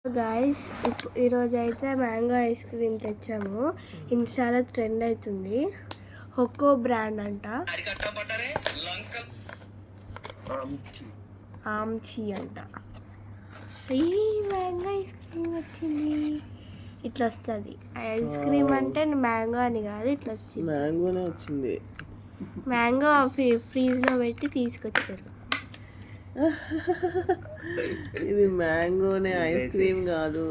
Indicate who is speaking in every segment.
Speaker 1: Guys ఈరోజు అయితే mango ice cream తెచ్చాము. ఇన్స్టాలో ట్రెండ్ అవుతుంది. హొక్కో బ్రాండ్ అంట, ఆమ్చి అంట. ఈ మ్యాంగో ఐస్ క్రీమ్ వచ్చింది. ఇట్లా వస్తుంది ఐస్ క్రీమ్ అంటే మ్యాంగో అని కాదు, ఇట్లా వచ్చింది.
Speaker 2: మ్యాంగోనే వచ్చింది.
Speaker 1: మ్యాంగో ఫ్రీజ్లో పెట్టి తీసుకొచ్చారు.
Speaker 2: ఇది మ్యాంగోనే, ఐస్ క్రీమ్ కాదు.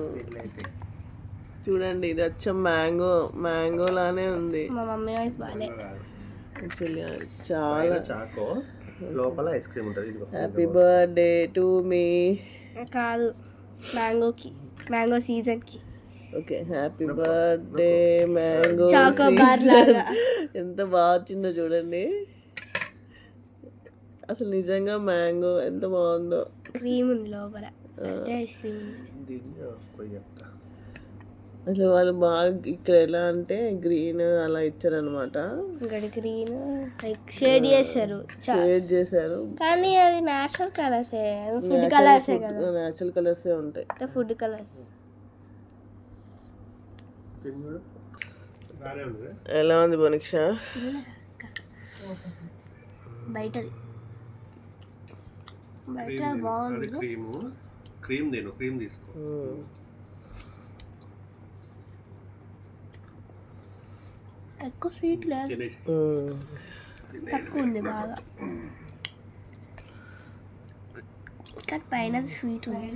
Speaker 2: చూడండి, ఇది వచ్చం మ్యాంగో లానే ఉంది.
Speaker 1: మా మమ్మీ వాయిస్ బాగాలే.
Speaker 2: చాలా
Speaker 3: చాకో లోపల ఐస్ క్రీమ్ ఉంటుంది.
Speaker 2: Happy birthday to me.
Speaker 1: కాదు, మ్యాంగో సీజన్కి.
Speaker 2: Okay, happy birthday mango.
Speaker 1: Choco bar లాగా
Speaker 2: ఎంత బాగా వచ్చిందో చూడండి. అసలు నిజంగా మ్యాంగో ఎంత బాగుందో.
Speaker 1: క్రీమ్ ఉంది లోపల, ఐస్ క్రీమ్ ఉంది.
Speaker 2: అసలు వాళ్ళు బాగా ఇక్కడ ఎలా అంటే గ్రీన్ అలా ఇచ్చారనమాట.
Speaker 1: ఇక్కడ గ్రీన్ షేడ్ చేశారు,
Speaker 2: షేడ్ చేశారు.
Speaker 1: కానీ అది నేచురల్ కలర్సే, ఫుడ్ కలర్సే కదా.
Speaker 2: నేచురల్ కలర్సే ఉంటాయి,
Speaker 1: ఫుడ్ కలర్స్.
Speaker 2: ఎలా ఉంది బనిక్ష?
Speaker 1: బయట బాగుంది.
Speaker 3: క్రీమ్ తీసుకో.
Speaker 1: ఎక్కువ స్వీట్ లేదు, తక్కువ ఉంది బాగా. కానీ పైన స్వీట్ ఉంది.